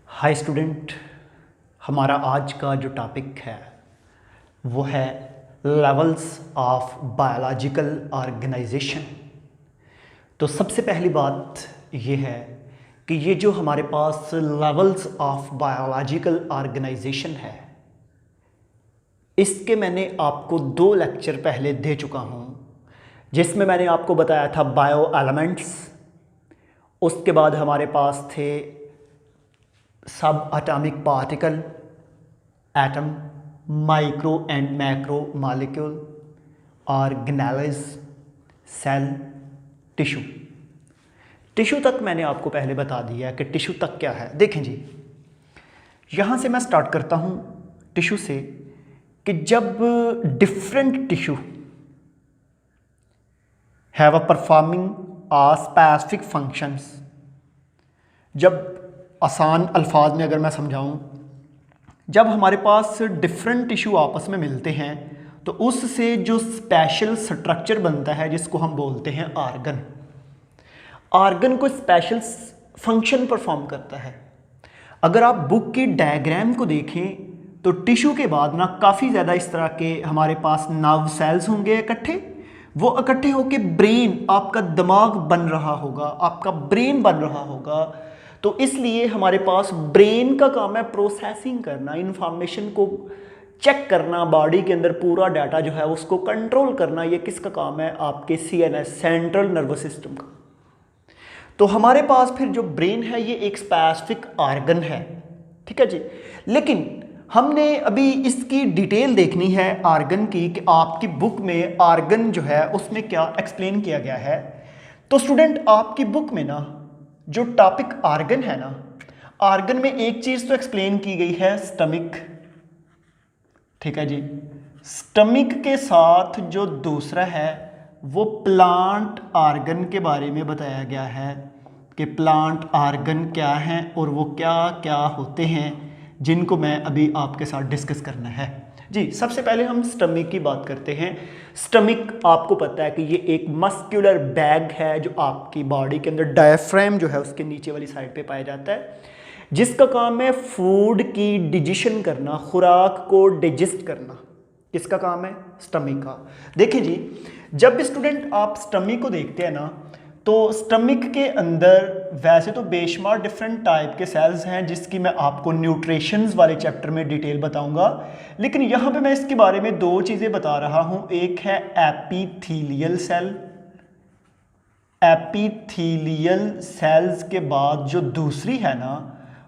Hi student, हमारा आज का जो टॉपिक है वो है लेवल्स ऑफ बायोलॉजिकल ऑर्गेनाइजेशन। तो सबसे पहली बात ये है कि ये जो हमारे पास लेवल्स ऑफ बायोलॉजिकल ऑर्गेनाइजेशन है, इसके मैंने आपको 2 लेक्चर पहले दे चुका हूँ, जिसमें मैंने आपको बताया था बायो एलिमेंट्स। उसके बाद हमारे पास थे सब atomic particle, atom, micro and macro molecule, organelles, cell, tissue. Tissue तक मैंने आपको पहले बता दिया कि टिश्यू तक क्या है। देखें जी, यहाँ से मैं स्टार्ट करता हूँ टिश्यू से कि जब different tissue have a performing a specific functions, जब आसान अल्फाज में अगर मैं समझाऊं, जब हमारे पास डिफरेंट टिश्यू आपस में मिलते हैं तो उससे जो स्पेशल स्ट्रक्चर बनता है जिसको हम बोलते हैं ऑर्गन। ऑर्गन को स्पेशल फंक्शन परफॉर्म करता है। अगर आप बुक की डायग्राम को देखें तो टिश्यू के बाद ना काफ़ी ज़्यादा इस तरह के हमारे पास नर्व सेल्स होंगे इकट्ठे। वो इकट्ठे होकर ब्रेन, आपका दिमाग बन रहा होगा, आपका ब्रेन बन रहा होगा। तो इसलिए हमारे पास ब्रेन का काम है प्रोसेसिंग करना, इंफॉर्मेशन को चेक करना, बॉडी के अंदर पूरा डाटा जो है उसको कंट्रोल करना। ये किसका काम है? आपके CNS, सेंट्रल नर्वस सिस्टम का। तो हमारे पास फिर जो ब्रेन है ये एक स्पेसिफिक ऑर्गन है, ठीक है जी। लेकिन हमने अभी इसकी डिटेल देखनी है ऑर्गन की कि आपकी बुक में ऑर्गन जो है उसमें क्या एक्सप्लेन किया गया है। तो स्टूडेंट, आपकी बुक में ना जो टॉपिक ऑर्गन है ना, ऑर्गन में एक चीज तो एक्सप्लेन की गई है स्टमक, ठीक है जी। स्टमक के साथ जो दूसरा है वो प्लांट ऑर्गन के बारे में बताया गया है कि प्लांट ऑर्गन क्या हैं और वो क्या क्या होते हैं, जिनको मैं अभी आपके साथ डिस्कस करना है जी। सबसे पहले हम स्टमक की बात करते हैं। स्टमक आपको पता है कि ये एक मस्कुलर बैग है जो आपकी बॉडी के अंदर डायफ्राम जो है उसके नीचे वाली साइड पे पाया जाता है, जिसका काम है फूड की डिजेशन करना, खुराक को डिजेस्ट करना। किसका काम है? स्टमक का। देखिए जी, जब स्टूडेंट आप स्टमक को देखते हैं ना तो स्टमक के अंदर वैसे तो बेशुमार डिफरेंट टाइप के सेल्स हैं जिसकी मैं आपको न्यूट्रिशंस वाले चैप्टर में डिटेल बताऊंगा, लेकिन यहाँ पे मैं इसके बारे में 2 चीज़ें बता रहा हूँ। एक है एपिथेलियल सेल। एपिथेलियल सेल्स के बाद जो दूसरी है ना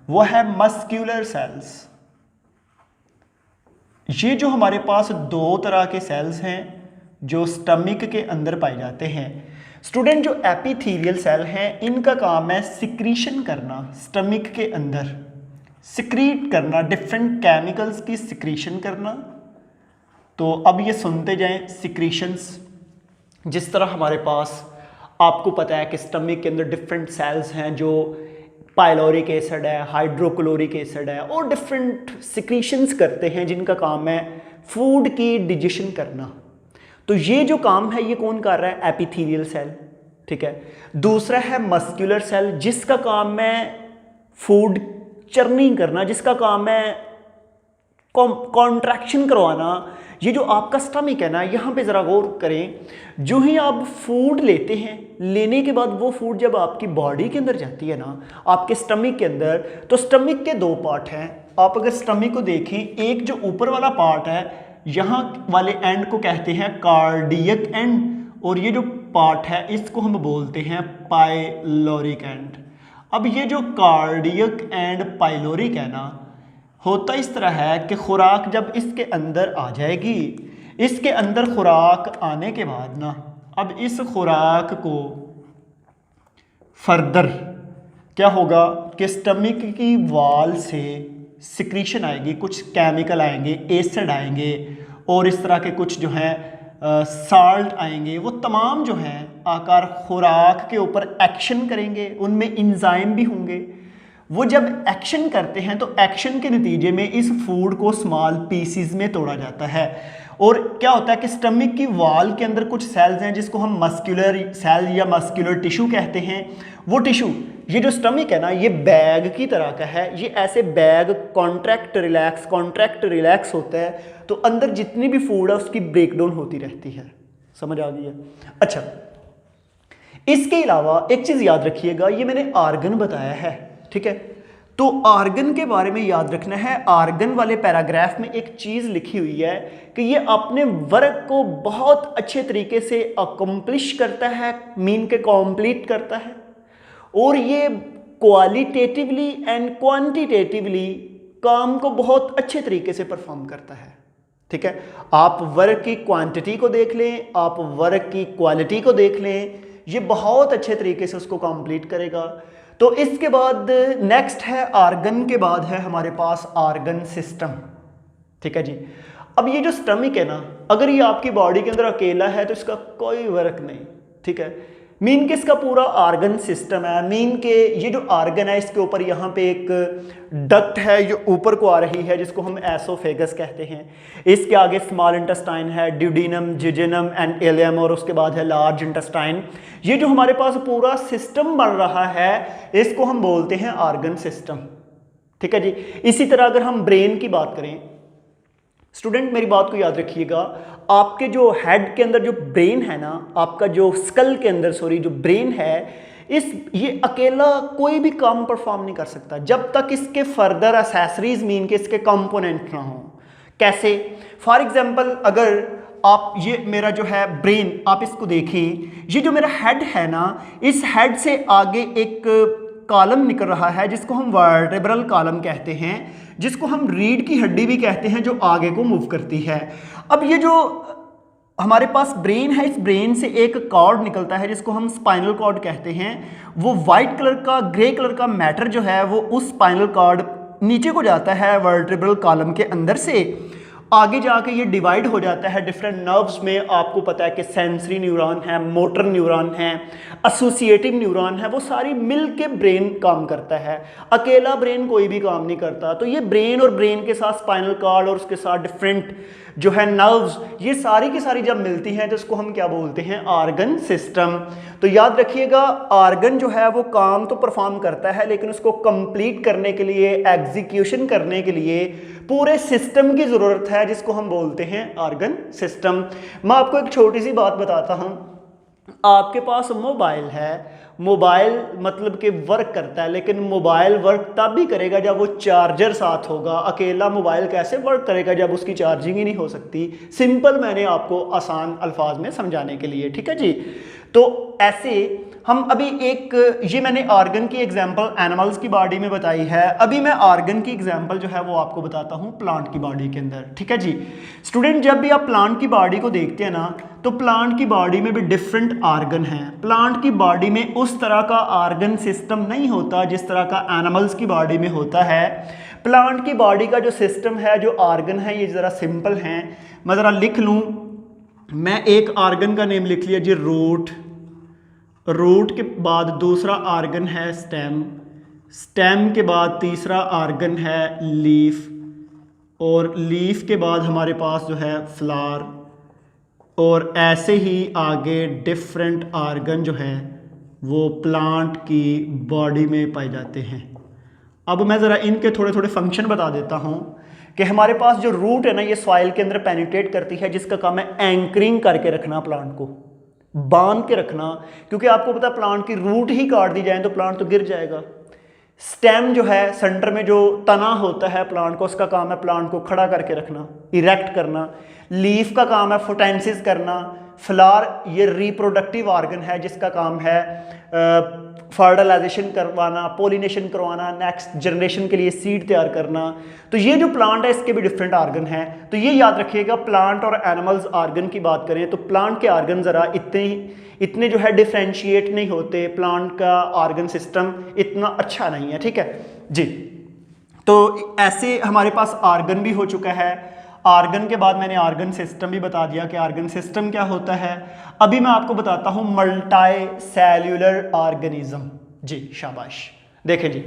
वो है मस्कुलर सेल्स। ये जो हमारे पास 2 तरह के सेल्स हैं जो स्टमक के अंदर पाए जाते हैं। स्टूडेंट, जो एपिथेलियल सेल हैं इनका काम है सिक्रीशन करना, स्टमक के अंदर सिक्रीट करना, डिफरेंट केमिकल्स की सिक्रीशन करना। तो अब ये सुनते जाएं सिक्रीशंस। जिस तरह हमारे पास आपको पता है कि स्टमक के अंदर डिफरेंट सेल्स हैं जो पाइलोरिक एसिड है, हाइड्रोक्लोरिक एसिड है और डिफरेंट सिक्रीशंस करते हैं जिनका काम है फूड की डिजेशन करना। तो ये जो काम है ये कौन कर रहा है? एपिथेलियल सेल, ठीक है। दूसरा है मस्कुलर सेल जिसका काम है फूड चर्निंग करना, जिसका काम है कॉन्ट्रैक्शन करवाना। ये जो आपका स्टमक है ना, यहाँ पे ज़रा गौर करें, जो ही आप फूड लेते हैं, लेने के बाद वो फूड जब आपकी बॉडी के अंदर जाती है ना, आपके स्टमक के अंदर, तो स्टमक के 2 पार्ट हैं। आप अगर स्टमक को देखें, एक जो ऊपर वाला पार्ट है यहाँ वाले एंड को कहते हैं कार्डियक एंड, और ये जो पार्ट है इसको हम बोलते हैं पाइलोरिक एंड। अब ये जो कार्डियक एंड पाइलोरिक है ना, होता इस तरह है कि खुराक जब इसके अंदर आ जाएगी, इसके अंदर खुराक आने के बाद ना, अब इस खुराक को फर्दर क्या होगा कि स्टमक की वॉल से सिक्रीशन आएगी, कुछ केमिकल आएंगे, एसिड आएंगे और इस तरह के कुछ जो हैं साल्ट आएंगे। वो तमाम जो हैं आकार खुराक के ऊपर एक्शन करेंगे, उनमें इंजाइम भी होंगे। वो जब एक्शन करते हैं तो एक्शन के नतीजे में इस फूड को स्मॉल पीसीज में तोड़ा जाता है। और क्या होता है कि स्टमक की वॉल के अंदर कुछ सेल्स हैं जिसको हम मस्कुलर सेल या मस्कुलर टिश्यू कहते हैं। वो टिश्यू ये जो स्टमक है ना, ये बैग की तरह का है। ये ऐसे बैग कॉन्ट्रैक्ट रिलैक्स होता है, तो अंदर जितनी भी फूड है उसकी ब्रेकडाउन होती रहती है। समझ आ गई है? अच्छा, इसके अलावा एक चीज़ याद रखिएगा, ये मैंने आर्गन बताया है, ठीक है। तो आर्गन के बारे में याद रखना है, आर्गन वाले पैराग्राफ में एक चीज़ लिखी हुई है कि ये अपने वर्क को बहुत अच्छे तरीके से अकम्प्लिश करता है, मीन के कंप्लीट करता है, और ये क्वालिटेटिवली एंड क्वांटिटेटिवली काम को बहुत अच्छे तरीके से परफॉर्म करता है, ठीक है। आप वर्क की क्वांटिटी को देख लें, आप वर्क की क्वालिटी को देख लें, ये बहुत अच्छे तरीके से उसको कंप्लीट करेगा। तो इसके बाद नेक्स्ट है आर्गन के बाद है हमारे पास आर्गन सिस्टम, ठीक है जी। अब ये जो स्टमक है ना, अगर ये आपकी बॉडी के अंदर अकेला है तो इसका कोई वर्क नहीं, ठीक है। मीन के इसका पूरा आर्गन सिस्टम है, मीन के ये जो आर्गन है इसके ऊपर यहाँ पे एक डक्ट है जो ऊपर को आ रही है, जिसको हम एसोफेगस कहते हैं। इसके आगे स्मॉल इंटेस्टाइन है, ड्यूडेनम, जिजेनम एंड इलियम, और उसके बाद है लार्ज इंटेस्टाइन। ये जो हमारे पास पूरा सिस्टम बन रहा है इसको हम बोलते हैं आर्गन सिस्टम, ठीक है जी। इसी तरह अगर हम ब्रेन की बात करें, स्टूडेंट मेरी बात को याद रखिएगा, आपके जो हेड के अंदर जो ब्रेन है ना, आपका जो स्कल के अंदर जो ब्रेन है, ये अकेला कोई भी काम परफॉर्म नहीं कर सकता जब तक इसके फर्दर एसेसरीज मीन के इसके कंपोनेंट ना हो। कैसे? फॉर एग्जांपल, अगर आप ये मेरा जो है ब्रेन, आप इसको देखें, ये जो मेरा हेड है ना, इस हेड से आगे एक कॉलम निकल रहा है जिसको हम वर्टेब्रल कॉलम कहते हैं, जिसको हम रीढ़ की हड्डी भी कहते हैं, जो आगे को मूव करती है। अब ये जो हमारे पास ब्रेन है, इस ब्रेन से एक कॉर्ड निकलता है जिसको हम स्पाइनल कॉर्ड कहते हैं। वो वाइट कलर का, ग्रे कलर का मैटर जो है वो उस स्पाइनल कॉर्ड नीचे को जाता है वर्टेब्रल कॉलम के अंदर से, आगे जाके ये डिवाइड हो जाता है डिफरेंट नर्व्स में। आपको पता है कि सेंसरी न्यूरॉन है, मोटर न्यूरॉन है, एसोसिएटिव न्यूरॉन है, वो सारी मिल के ब्रेन काम करता है। अकेला ब्रेन कोई भी काम नहीं करता। तो ये ब्रेन और ब्रेन के साथ स्पाइनल कॉर्ड और उसके साथ डिफरेंट जो है नर्व्स, ये सारी की सारी जब मिलती हैं तो इसको हम क्या बोलते हैं? Argon system. तो याद रखिएगा, आर्गन जो है वो काम तो परफॉर्म करता है, लेकिन उसको कंप्लीट करने के लिए, एग्जीक्यूशन करने के लिए पूरे सिस्टम की ज़रूरत है, जिसको हम बोलते हैं आर्गन सिस्टम। मैं आपको एक छोटी सी बात बताता हूँ। आपके पास मोबाइल है, मोबाइल मतलब कि वर्क करता है, लेकिन मोबाइल वर्क तब भी करेगा जब वो चार्जर साथ होगा। अकेला मोबाइल कैसे वर्क करेगा जब उसकी चार्जिंग ही नहीं हो सकती? सिंपल मैंने आपको आसान अल्फाज में समझाने के लिए, ठीक है जी। तो ऐसे हम अभी एक, ये मैंने आर्गन की एग्जांपल एनिमल्स की बॉडी में बताई है, अभी मैं आर्गन की एग्जांपल जो है वो आपको बताता हूँ प्लांट की बॉडी के अंदर, ठीक है जी। स्टूडेंट, जब भी आप प्लांट की बॉडी को देखते हैं ना, तो प्लांट की बॉडी में भी डिफरेंट आर्गन हैं। प्लांट की बॉडी में उस तरह का आर्गन सिस्टम नहीं होता जिस तरह का एनिमल्स की बॉडी में होता है। प्लांट की बॉडी का जो सिस्टम है, जो आर्गन है, ये ज़रा सिंपल हैं। मैं ज़रा लिख लूँ, मैं एक आर्गन का नेम लिख लिया जी, रूट। रूट के बाद दूसरा आर्गन है स्टेम, स्टेम के बाद तीसरा आर्गन है लीफ, और लीफ के बाद हमारे पास जो है फ्लावर, और ऐसे ही आगे डिफरेंट आर्गन जो है वो प्लांट की बॉडी में पाए जाते हैं। अब मैं ज़रा इनके थोड़े थोड़े फंक्शन बता देता हूँ कि हमारे पास जो रूट है ना, ये सॉइल के अंदर पेनिट्रेट करती है, जिसका काम है एंकरिंग करके रखना, प्लांट को बांध के रखना, क्योंकि आपको पता प्लांट की रूट ही काट दी जाए तो प्लांट तो गिर जाएगा। स्टेम जो है, सेंटर में जो तना होता है प्लांट को, उसका काम है प्लांट को खड़ा करके रखना, इरेक्ट करना। लीफ का काम है फोटेंसिस करना। फ्लावर ये रिप्रोडक्टिव आर्गन है, जिसका काम है फर्टिलाइजेशन करवाना, पोलिनेशन करवाना, नेक्स्ट जनरेशन के लिए सीड तैयार करना। तो ये जो प्लांट है इसके भी डिफरेंट आर्गन हैं। तो ये याद रखिएगा, प्लांट और एनिमल्स आर्गन की बात करें तो प्लांट के आर्गन ज़रा इतने जो है डिफ्रेंशिएट नहीं होते, प्लांट का आर्गन सिस्टम इतना अच्छा नहीं है, ठीक है जी। तो ऐसे हमारे पास आर्गन भी हो चुका है। आर्गन के बाद मैंने आर्गन सिस्टम भी बता दिया कि आर्गन सिस्टम क्या होता है। अभी मैं आपको बताता हूं मल्टी सेल्यूलर ऑर्गेनिज्म। जी शाबाश। देखें जी,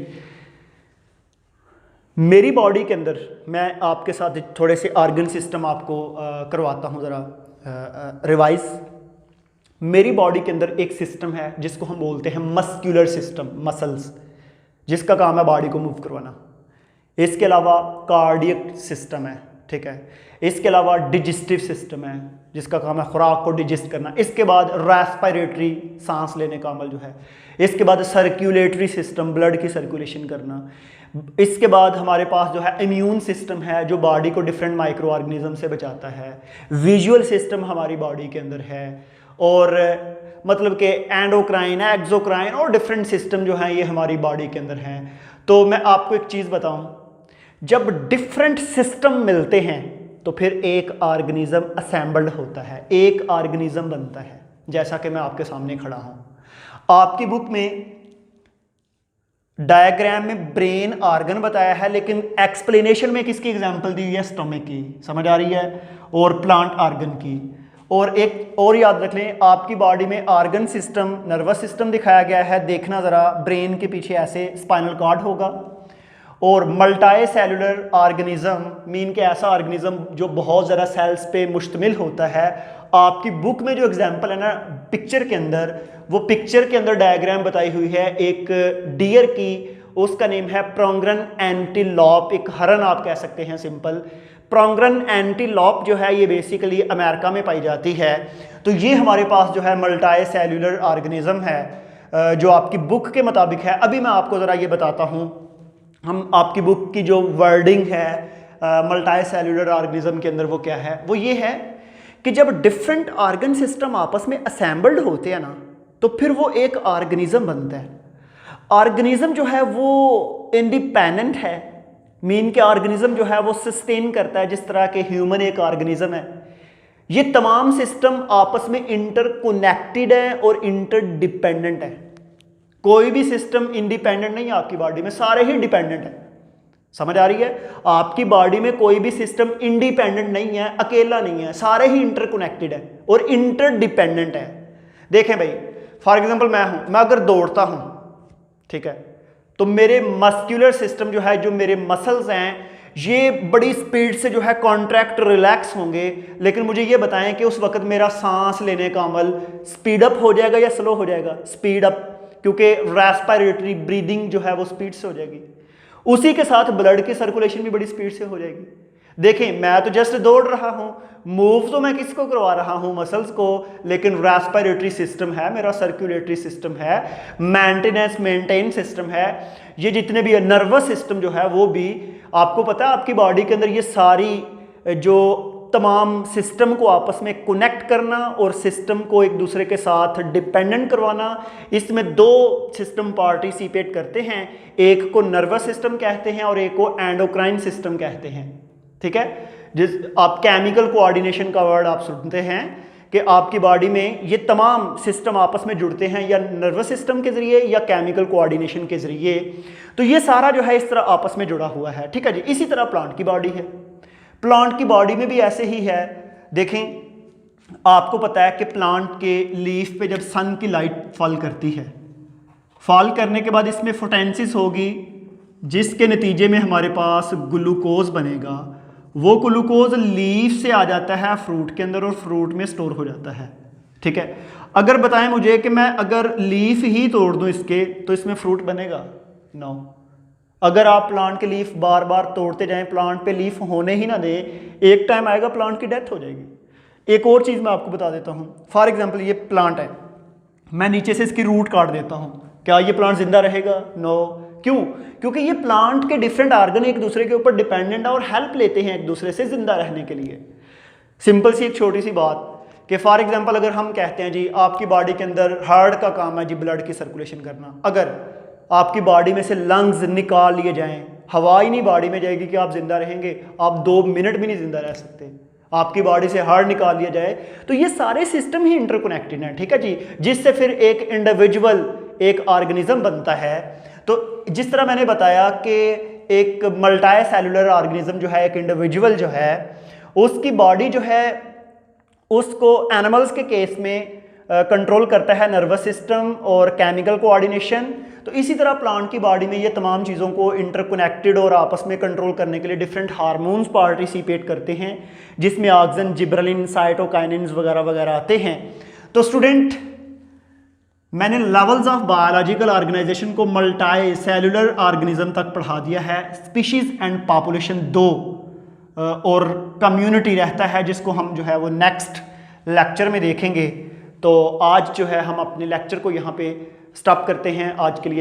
मेरी बॉडी के अंदर मैं आपके साथ थोड़े से आर्गन सिस्टम आपको करवाता हूं, ज़रा रिवाइज। मेरी बॉडी के अंदर एक सिस्टम है जिसको हम बोलते हैं मस्क्यूलर सिस्टम, मसल्स, जिसका काम है बॉडी को मूव करवाना। इसके अलावा कार्डियक सिस्टम है, ठीक है। इसके अलावा डिजेस्टिव सिस्टम है जिसका काम है खुराक को डिजेस्ट करना। इसके बाद रेस्पिरेटरी, सांस लेने का अमल जो है। इसके बाद सर्कुलेटरी सिस्टम, ब्लड की सर्कुलेशन करना। इसके बाद हमारे पास जो है इम्यून सिस्टम है जो बॉडी को डिफरेंट माइक्रो ऑर्गेनिज्म से बचाता है। विजुअल सिस्टम हमारी बॉडी के अंदर है, और मतलब कि एंडोक्राइन, एक्सोक्राइन और डिफरेंट सिस्टम जो हैं ये हमारी बॉडी के अंदर हैं। तो मैं आपको एक चीज़ बताऊं, जब डिफरेंट सिस्टम मिलते हैं तो फिर एक ऑर्गेनिज्म असेंबल्ड होता है, एक ऑर्गेनिज्म बनता है। जैसा कि मैं आपके सामने खड़ा हूं, आपकी बुक में डायग्राम में ब्रेन ऑर्गन बताया है, लेकिन एक्सप्लेनेशन में किसकी एग्जांपल दी हुई है? स्टमक की, समझ आ रही है, और प्लांट ऑर्गन की। और एक और याद रख लें, आपकी बॉडी में ऑर्गन सिस्टम, नर्वस सिस्टम दिखाया गया है। देखना ज़रा, ब्रेन के पीछे ऐसे स्पाइनल कॉर्ड होगा। और मल्टी सेलुलर ऑर्गेनिज्म मीन के ऐसा ऑर्गेनिज्म जो बहुत ज़्यादा सेल्स पे मुश्तमिल होता है। आपकी बुक में जो एग्जांपल है ना पिक्चर के अंदर, वो पिक्चर के अंदर डायग्राम बताई हुई है एक डियर की, उसका नेम है प्रोंगरन एंटीलॉप, एक हरन आप कह सकते हैं सिंपल। प्रोंगरन एंटीलॉप जो है ये बेसिकली अमेरिका में पाई जाती है। तो ये हमारे पास जो है मल्टी सेलुलर ऑर्गेनिज्म है जो आपकी बुक के मुताबिक है। अभी मैं आपको ज़रा ये बताता हूँ, हम आपकी बुक की जो वर्डिंग है मल्टी सेलुलर ऑर्गेनिज्म के अंदर वो क्या है, वो ये है कि जब डिफरेंट ऑर्गन सिस्टम आपस में असेंबल्ड होते हैं ना तो फिर वो एक ऑर्गेनिज्म बनता है। ऑर्गेनिज्म जो है वो इंडिपेंडेंट है, मीन के ऑर्गेनिज्म जो है वो सस्टेन करता है, जिस तरह के ह्यूमन एक ऑर्गेनिज्म है। ये तमाम सिस्टम आपस में इंटरकनेक्टेड है और इंटरडिपेंडेंट है। कोई भी सिस्टम इंडिपेंडेंट नहीं है आपकी बॉडी में, सारे ही डिपेंडेंट है। समझ आ रही है? आपकी बॉडी में कोई भी सिस्टम इंडिपेंडेंट नहीं है, अकेला नहीं है, सारे ही इंटरकनेक्टेड है और इंटरडिपेंडेंट है। देखें भाई, फॉर एग्जांपल मैं अगर दौड़ता हूं, ठीक है, तो मेरे मस्क्यूलर सिस्टम जो है, जो मेरे मसल्स हैं, ये बड़ी स्पीड से जो है कॉन्ट्रैक्ट रिलैक्स होंगे। लेकिन मुझे ये बताएं कि उस वक्त मेरा सांस लेने का अमल स्पीड अप हो जाएगा या स्लो हो जाएगा? स्पीड अप, क्योंकि रेस्पिरेटरी ब्रीदिंग जो है वो स्पीड से हो जाएगी। उसी के साथ ब्लड की सर्कुलेशन भी बड़ी स्पीड से हो जाएगी। देखें, मैं तो जस्ट दौड़ रहा हूं, मूव तो मैं किसको करवा रहा हूं? मसल्स को, लेकिन रेस्पिरेटरी सिस्टम है मेरा, सर्कुलेटरी सिस्टम है, मेंटेन सिस्टम है, ये जितने भी नर्वस सिस्टम जो है वो भी। आपको पता है आपकी बॉडी के अंदर ये सारी जो तमाम सिस्टम को आपस में कनेक्ट करना और सिस्टम को एक दूसरे के साथ डिपेंडेंट करवाना, इसमें दो सिस्टम पार्टिसिपेट करते हैं। एक को नर्वस सिस्टम कहते हैं और एक को एंडोक्राइन सिस्टम कहते हैं, ठीक है। जिस आप केमिकल कोऑर्डिनेशन का वर्ड आप सुनते हैं कि आपकी बॉडी में ये तमाम सिस्टम आपस में जुड़ते हैं या नर्वस सिस्टम के जरिए या केमिकल कोऑर्डिनेशन के जरिए। तो ये सारा जो है इस तरह आपस में जुड़ा हुआ है, ठीक है जी। इसी तरह प्लांट की बॉडी है, प्लांट की बॉडी में भी ऐसे ही है। देखें, आपको पता है कि प्लांट के लीफ पे जब सन की लाइट फॉल करती है, फॉल करने के बाद इसमें फोटोसिंथेसिस होगी, जिसके नतीजे में हमारे पास ग्लूकोज बनेगा। वो ग्लूकोज लीफ से आ जाता है फ्रूट के अंदर और फ्रूट में स्टोर हो जाता है, ठीक है। अगर बताएं मुझे कि मैं अगर लीफ ही तोड़ दूं इसके, तो इसमें फ्रूट बनेगा? नो। अगर आप प्लांट के लीफ बार बार तोड़ते जाएं, प्लांट पे लीफ होने ही ना दें, एक टाइम आएगा प्लांट की डेथ हो जाएगी। एक और चीज़ मैं आपको बता देता हूं, फॉर एग्जांपल ये प्लांट है, मैं नीचे से इसकी रूट काट देता हूं, क्या ये प्लांट जिंदा रहेगा? नो। क्यों? क्योंकि ये प्लांट के डिफरेंट ऑर्गन एक दूसरे के ऊपर डिपेंडेंट है और हेल्प लेते हैं एक दूसरे से जिंदा रहने के लिए। सिंपल सी एक छोटी सी बात कि फॉर एग्जांपल अगर हम कहते हैं जी आपकी बॉडी के अंदर हार्ट का काम है जी ब्लड की सर्कुलेशन करना, अगर आपकी बॉडी में से लंग्स निकाल लिए जाएं, हवा ही नहीं बॉडी में जाएगी कि आप जिंदा रहेंगे? आप 2 मिनट भी नहीं जिंदा रह सकते। आपकी बॉडी से हार्ट निकाल लिया जाए, तो ये सारे सिस्टम ही इंटरकनेक्टेड हैं, ठीक है जी, जिससे फिर एक इंडिविजुअल, एक ऑर्गेनिज्म बनता है। तो जिस तरह मैंने बताया कि एक मल्टी सेलुलर ऑर्गेनिज्म जो है, एक इंडिविजुअल जो है, उसकी बॉडी जो है उसको एनिमल्स के केस में कंट्रोल करता है नर्वस सिस्टम और केमिकल कोऑर्डिनेशन। तो इसी तरह प्लांट की बॉडी में ये तमाम चीज़ों को इंटरकनेक्टेड और आपस में कंट्रोल करने के लिए डिफरेंट हार्मोन्स पार्टिसिपेट करते हैं, जिसमें ऑक्सिन, जिब्रेलिन, साइटोकाइनिन्स वगैरह वगैरह आते हैं। तो स्टूडेंट, मैंने लेवल्स ऑफ बायोलॉजिकल ऑर्गेनाइजेशन को मल्टी सेलुलर ऑर्गेनिज्म तक पढ़ा दिया है। स्पीशीज एंड पॉपुलेशन 2 और कम्युनिटी रहता है, जिसको हम जो है वो नेक्स्ट लेक्चर में देखेंगे। तो आज जो है हम अपने लेक्चर को यहाँ पे स्टॉप करते हैं आज के लिए।